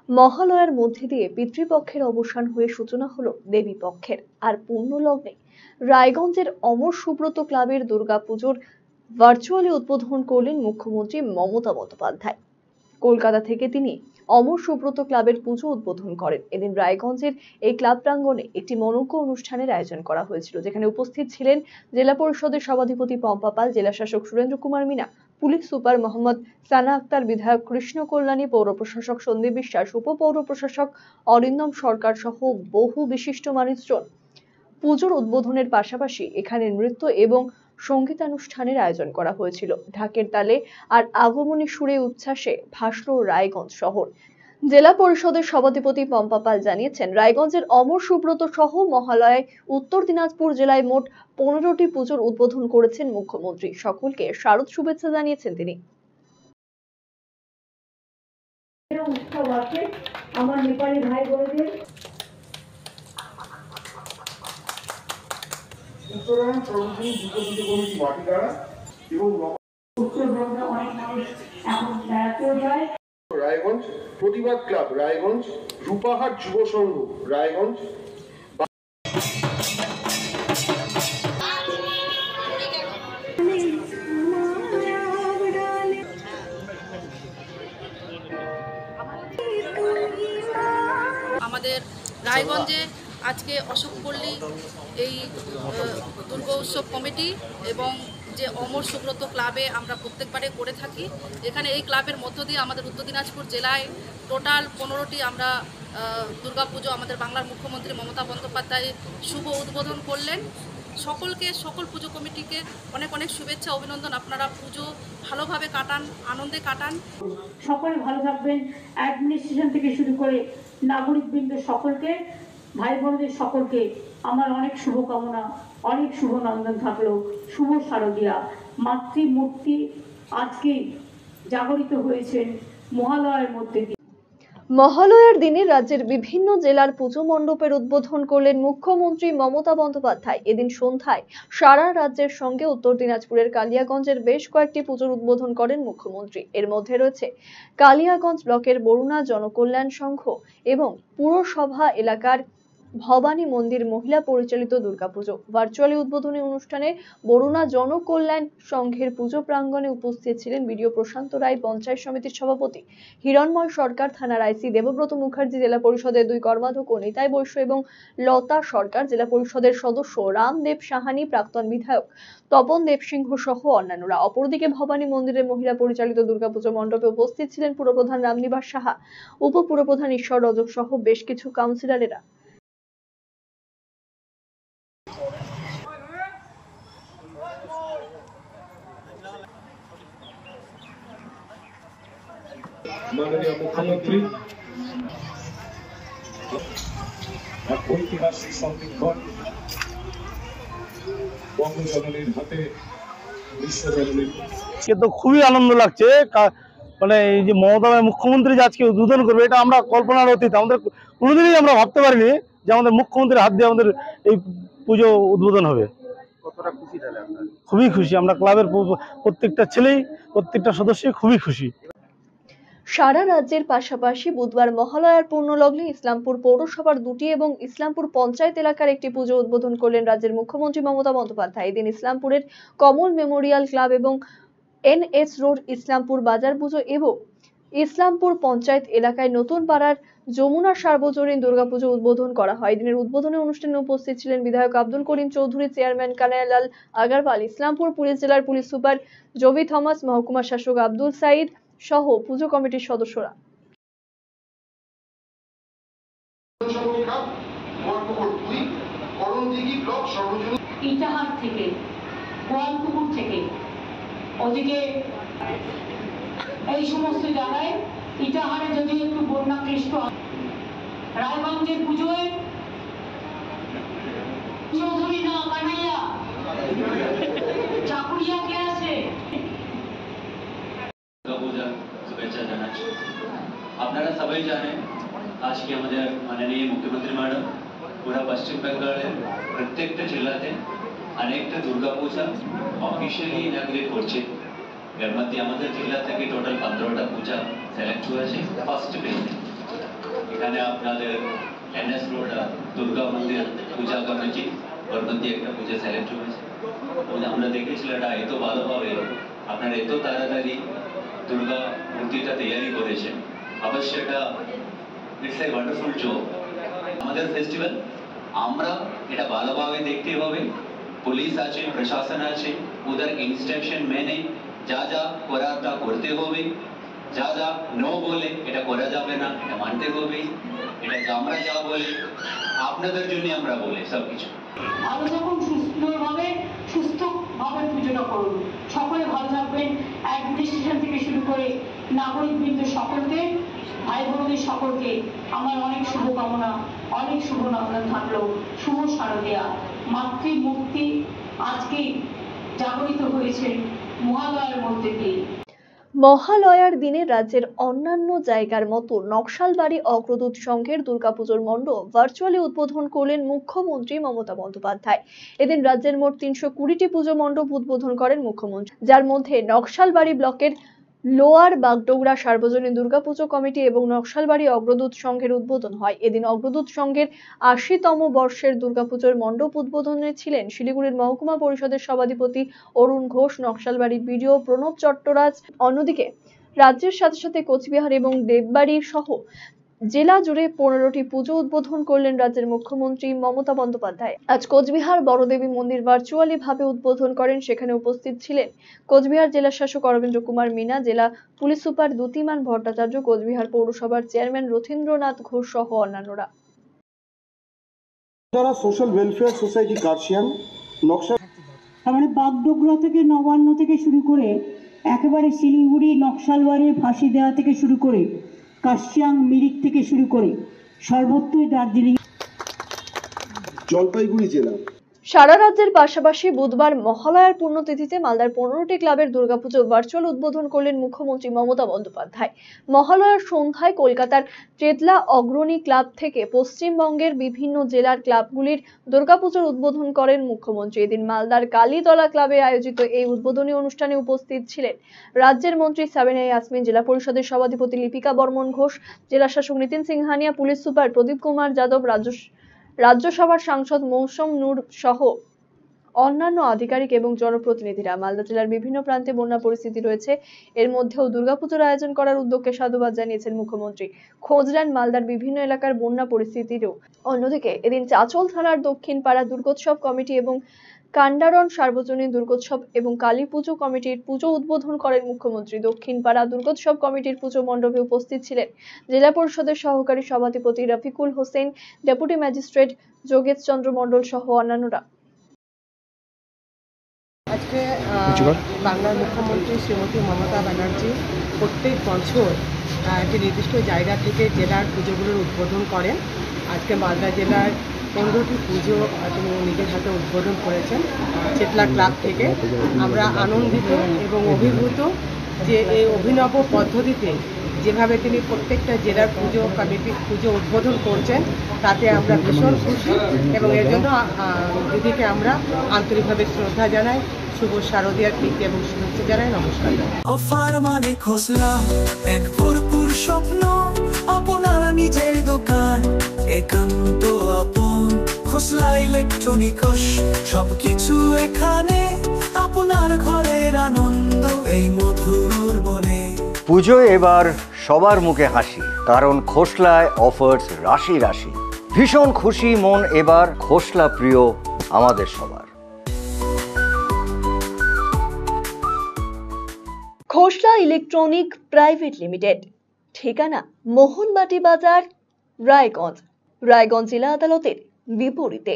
মহালয়ার মধ্যে দিয়ে পিতৃপক্ষের অবসান হয়ে সূচনা হলো দেবী পক্ষের। আর পূর্ণ লগ্নে রায়গঞ্জের অমর সুব্রত ক্লাবের দুর্গাপুজোর ভার্চুয়ালি উদ্বোধন করলেন মুখ্যমন্ত্রী মমতা বন্দ্যোপাধ্যায়। কলকাতা থেকে তিনি অমর সুব্রত ক্লাবের পুজো উদ্বোধন করেন। এদিন রায়গঞ্জের এই ক্লাব প্রাঙ্গণে একটি মনোজ্ঞ অনুষ্ঠানের আয়োজন করা হয়েছিল, যেখানে উপস্থিত ছিলেন জেলা পরিষদের সভাধিপতি পম্পা পাল, জেলা শাসক সুরেন্দ্র কুমার মিনা, পুলিশ সুপার মোহাম্মদ সানা আক্তার, বিধায়ক কৃষ্ণ কল্যাণী, পৌর প্রশাসক সন্দীপ বিশ্বাস, উপপৌর প্রশাসক অরিন্দম সরকার সহ বহু বিশিষ্ট মানুষজন। পুজোর উদ্বোধনের পাশাপাশি এখানে নৃত্য এবং সঙ্গীতানুষ্ঠানের আয়োজন করা হয়েছিল। ঢাকের তালে আর আগমনী সুরে উচ্ছ্বাসে ভাসল রায়গঞ্জ শহর। জেলা পরিষদের সভাধিপতি পম্পা পাল জানিয়েছেন, রায়গঞ্জের অমর সুব্রত সহ মহালয়ায় উত্তর দিনাজপুর জেলায় মোট 15টি পুজোর উদ্বোধন করেছেন মুখ্যমন্ত্রী। সকলকে শারদ শুভেচ্ছা জানিয়েছেন তিনি। আমার নেপালি ভাই বোনদের সুতরাং সর্বজনীন দুর্গাপুজো কমিটি বাটিগাড়া এবং উত্তরবঙ্গে অনেক মানুষ এখন বেড়াতেও যায়। রায়গঞ্জ প্রতিবাদ ক্লাব, রায়গঞ্জ রূপাহাট যুব সংঘ, রায়গঞ্জ আমাদের রায়গঞ্জে আজকে অশোক পল্লী এই দুর্গা উৎসব কমিটি এবং যে অমর সুব্রত ক্লাবে আমরা প্রত্যেকবারে করে থাকি। এখানে এই ক্লাবের মধ্য দিয়ে আমাদের উত্তর দিনাজপুর জেলায় টোটাল 15টি আমরা দুর্গাপুজো আমাদের বাংলার মুখ্যমন্ত্রী মমতা বন্দ্যোপাধ্যায় শুভ উদ্বোধন করলেন। সকলকে, সকল পুজো কমিটিকে অনেক অনেক শুভেচ্ছা, অভিনন্দন। আপনারা পুজো ভালোভাবে কাটান, আনন্দে কাটান। সকলে ভালো থাকবেন, অ্যাডমিনিস্ট্রেশন থেকে শুরু করে নাগরিকবৃন্দ সকলকে, ভাই বোনদের সকলকে আমার অনেক শুভকামনা, অনেক শুভ নন্দন থাকলো। শুভ শারদীয়া মাতৃমূর্তি আজকে জাগরিত হয়েছেন মহালয়ার মধ্যে দিয়ে। মহালয়ার দিনে রাজ্যের বিভিন্ন জেলার পুজো মণ্ডপের উদ্বোধন করলেন মুখ্যমন্ত্রী মমতা বন্দ্যোপাধ্যায়। এদিন সন্ধ্যায় সারা রাজ্যের সঙ্গে উত্তর দিনাজপুরের কালিয়াগঞ্জের বেশ কয়েকটি পুজোর উদ্বোধন করেন মুখ্যমন্ত্রী। এর মধ্যে রয়েছে কালিয়াগঞ্জ ব্লকের বরুণা জনকল্যাণ সংঘ এবং পুরসভা এলাকার ভবানী মন্দির মহিলা পরিচালিত দুর্গাপুজো। ভার্চুয়ালি উদ্বোধনী অনুষ্ঠানে বরুণা জনকল্যাণ সংঘের পুজো প্রাঙ্গণে উপস্থিত ছিলেন বিডিও প্রশান্ত রায়, পঞ্চায়েত সমিতির সভাপতি হিরণময় সরকার, থানার আইসি দেবব্রত মুখার্জি, জেলা পরিষদের 2 কর্মাধ্যক্ষ নিতাই বৈশ্য এবং লতা সরকার, জেলা পরিষদের সদস্য রামদেব সাহানি, প্রাক্তন বিধায়ক তপন দেবসিংহ সহ অন্যান্যরা। অপরদিকে ভবানী মন্দিরের মহিলা পরিচালিত দুর্গাপুজো মণ্ডপে উপস্থিত ছিলেন পুরপ্রধান রামনিবাস সাহা, উপপুরপ্রধান ঈশ্বর রজক সহ বেশ কিছু কাউন্সিলরেরা। মাননীয় মুখ্যমন্ত্রী ঐতিহাসিক সংরক্ষণ বঙ্গজননীর হাতে বিশ্বজননীর। তো খুবই আনন্দ লাগছে, মানে এই যে মমতা মুখ্যমন্ত্রী যে আজকে উদ্বোধন করবে, এটা আমরা কল্পনার অতীত। আমাদের কোনোদিনই আমরা ভাবতে পারিনি যে আমাদের মুখ্যমন্ত্রীর হাত দিয়ে আমাদের এই পুজো উদ্বোধন হবে। কতটা খুশি তাহলে আপনারা? খুবই খুশি, আমরা ক্লাবের প্রত্যেকটা ছেলেই, প্রত্যেকটা সদস্যই খুবই খুশি। সারা রাজ্যের পাশাপাশি বুধবার মহালয়ার পূর্ণ লগ্নে ইসলামপুর পৌরসভার 2টি এবং ইসলামপুর পঞ্চায়েত এলাকার একটি পুজো উদ্বোধন করলেন রাজ্যের মুখ্যমন্ত্রী মমতা বন্দ্যোপাধ্যায়। এদিন ইসলামপুরের কমল মেমোরিয়াল ক্লাব এবং NS রোড ইসলামপুর বাজার পুজো এবং ইসলামপুর পঞ্চায়েত এলাকায় নতুন পাড়ার যমুনা সার্বজনীন দুর্গাপুজো উদ্বোধন করা হয়। দিনের উদ্বোধনী অনুষ্ঠানে উপস্থিত ছিলেন বিধায়ক আব্দুল করিম চৌধুরী, চেয়ারম্যান কানাইলাল আগারওয়াল, ইসলামপুর পুলিশ জেলার পুলিশ সুপার জবি থমাস, মহকুমা শাসক আব্দুল সাইদ সহ পুজো কমিটির সদস্যরা। ইটাহার থেকে, গোয়ালপুকুর থেকে, ওদিকে এই সমস্ত জায়গায় ইটাহারে যদি একটু বন্যা ক্লিষ্ট, রায়গঞ্জের পুজোয় চৌধুরী না কানাইয়া চাকুরিয়া কে আছে। শুভেচ্ছা জানাচ্ছি। আপনারা সবাই জানেন আজকে আমাদের মাননীয় মুখ্যমন্ত্রী ম্যাডাম পুরা পশ্চিম বেঙ্গলের প্রত্যেকটা জেলাতে অনেকটা দুর্গাপূজা অফিসিয়ালি ইনাগ্রেট করছে। এর মধ্যে আমাদের জেলা থেকে টোটাল 15টা পূজা সিলেক্ট হয়েছে ফার্স্ট ফেজে। এখানে আপনাদের এনএস রোড দুর্গা মন্দির পূজা কমিটি ওর মধ্যে একটা পূজা সিলেক্ট হয়েছে। আমরা দেখেছিলাম এটা এত ভালোভাবে আপনারা এত তাড়াতাড়ি দুর্গা মূর্তিটা তৈরি করেছেন। অবশ্যই এটা ইটস এ ওয়ান্ডারফুল জব। আমাদের ফেস্টিভ্যাল আমরা এটা ভালোভাবে দেখতে হবে। পুলিশ আছে, প্রশাসন আছে, ওদের ইনস্ট্রাকশন মেনে যা যা করার তা করতে হবে। যা যা নো বলে এটা করা যাবে না, এটা মানতে হবে। এটা আমরা যা বলি আপনাদের জন্য আমরা বলি সবকিছু। ভালো যখন সুস্থভাবে পুজোটা করুন। সকলে ভালো থাকবেন। অ্যাডমিনিস্ট্রেশন থেকে শুরু করে নাগরিকবৃন্দ সকলকে, ভাই বোনদের সকলকে আমার অনেক শুভকামনা, অনেক শুভ নন্দন থাকলো। শুভ শারদীয়া। মাতৃমূর্তি আজকে জাগরিত হয়েছে মহালয়ার মধ্যে দিয়ে। মহালয়ার দিনে রাজ্যের অন্যান্য জায়গার মতো নকশালবাড়ি অগ্রদূত সংঘের দুর্গাপুজোর মণ্ডপ ভার্চুয়ালি উদ্বোধন করলেন মুখ্যমন্ত্রী মমতা বন্দ্যোপাধ্যায়। এদিন রাজ্যের মোট 320টি পুজো মণ্ডপ উদ্বোধন করেন মুখ্যমন্ত্রী, যার মধ্যে নকশালবাড়ি ব্লকের লোয়ার বাগডোগরা সার্বজনীন দুর্গাপুজো কমিটি এবং নকশালবাড়ি অগ্রদূত সংঘের উদ্বোধন হয়। এদিন অগ্রদূত সংঘের 80তম বর্ষের দুর্গাপুজোর মণ্ডপ উদ্বোধনে ছিলেন শিলিগুড়ির মহকুমা পরিষদের সভাধিপতি অরুণ ঘোষ, নকশালবাড়ি বিডিও প্রণব চট্টরাজ। অন্যদিকে রাজ্যের সাথে সাথে কোচবিহার এবং দেববাড়ি সহ জেলা জুড়ে 15টি পুজো উদ্বোধন করলেন রাজ্যের মুখ্যমন্ত্রী মমতা বন্দ্যোপাধ্যায়। আজ কোচবিহার বড়দেবী মন্দির ভার্চুয়ালি ভাবে উদ্বোধন করেন। সেখানে উপস্থিত ছিলেন কোচবিহার জেলা শাসক অরবিন্দ কুমার মিনা, জেলা পুলিশ সুপার দ্যুতিমান ভট্টাচার্য, কোচবিহার পৌরসভার চেয়ারম্যান রথীন্দ্রনাথ ঘোষ সহ অন্যান্যরা। যারা সোশ্যাল ওয়েলফেয়ার সোসাইটি কার্শিয়ান নকশা মানে বাগডোগরা থেকে নবান্ন থেকে শুরু করে একেবারে শিলিগুড়ি, নকশালবাড়ি, ফাঁসি দেওয়া থেকে শুরু করে কার্শিয়াং, মিরিক থেকে শুরু করে সর্বত্রই দার্জিলিং, জলপাইগুড়ি জেলা সারা রাজ্যের পাশাপাশি বুধবার মহালয়ার পুণ্যতিথিতে মালদার 15টি ক্লাবের দুর্গাপুজো ভার্চুয়াল উদ্বোধন করলেন মুখ্যমন্ত্রী মমতা বন্দ্যোপাধ্যায়। মহালয়ার সন্ধ্যায় কলকাতার চেতলা অগ্রণী ক্লাব থেকে পশ্চিমবঙ্গের বিভিন্ন জেলার ক্লাবগুলির দুর্গাপুজোর উদ্বোধন করেন মুখ্যমন্ত্রী। এদিন মালদার কালীতলা ক্লাবে আয়োজিত এই উদ্বোধনী অনুষ্ঠানে উপস্থিত ছিলেন রাজ্যের মন্ত্রী সাবিনা ইয়াসমিন, জেলা পরিষদের সভাধিপতি লিপিকা বর্মন ঘোষ, জেলা শাসক নিতিন সিংহানিয়া, পুলিশ সুপার প্রদীপ কুমার যাদব, রাজ্যসভার সাংসদ মৌসুম নূর সহ অন্যান্য আধিকারিক এবং জনপ্রতিনিধিরা। মালদা জেলার বিভিন্ন প্রান্তে বন্যা পরিস্থিতি রয়েছে, এর মধ্যেও দুর্গাপুজোর আয়োজন করার উদ্যোগকে সাধুবাদ জানিয়েছেন মুখ্যমন্ত্রী। খোঁজ নেন মালদার বিভিন্ন এলাকার বন্যা পরিস্থিতিরও। অন্যদিকে এদিন চাচল থানার দক্ষিণ পাড়া দুর্গোৎসব কমিটি এবং কান্ডারন সার্বজনীন দুর্গোৎসব এবং কালী পুজো কমিটির পুজো উদ্বোধন করেন মুখ্যমন্ত্রী। দক্ষিণ পাড়া দুর্গোৎসব কমিটির পুজো মণ্ডপে উপস্থিত ছিলেন জেলা পরিষদের সহকারী সভাধিপতি রফিকুল হোসেন, ডেপুটি ম্যাজিস্ট্রেট যোগেশ চন্দ্র মণ্ডল সহ অন্যান্যরা। আজকে বাংলার মুখ্যমন্ত্রী শ্রীমতী মমতা ব্যানার্জি প্রত্যেক বছর একটি নির্দিষ্ট জায়গা থেকে জেলার পুজোগুলোর উদ্বোধন করেন। আজকে মালদা জেলার 15টি পুজো তিনি নিজের হাতে উদ্বোধন করেছেন চেতলা ক্লাব থেকে। আমরা আনন্দিত এবং অভিভূত যে এই অভিনব পদ্ধতিতে যেভাবে তিনি প্রত্যেকটা জেলার পুজো কমিটির পুজো উদ্বোধন করছেন, তাতে আমরা ভীষণ খুশি এবং এর জন্য দিদিকে আমরা আন্তরিকভাবে শ্রদ্ধা জানাই, শুভ শারদীয়ার প্রীতি এবং শুভেচ্ছা জানাই। নমস্কার। অফার মানে খোসলা, এক ভরপুর স্বপ্ন, আপনার নিজের দোকান, একান্ত আপন। খোসলা ইলেকট্রনিক্স, সবকিছু এখানে, আপনার ঘরের আনন্দ এই মধুর বনে। পুজো এবার সবার মুখে হাসি, কারণ খোসলায় অফার্স রাশি রাশি। ভীষণ খুশি মন এবার, খোসলা প্রিয় আমাদের সবার। খোসলা ইলেকট্রনিক প্রাইভেট লিমিটেড, ঠিকানা মোহনবাটি বাজার, রায়গঞ্জ, রায়গঞ্জ জেলা আদালতের বিপরীতে।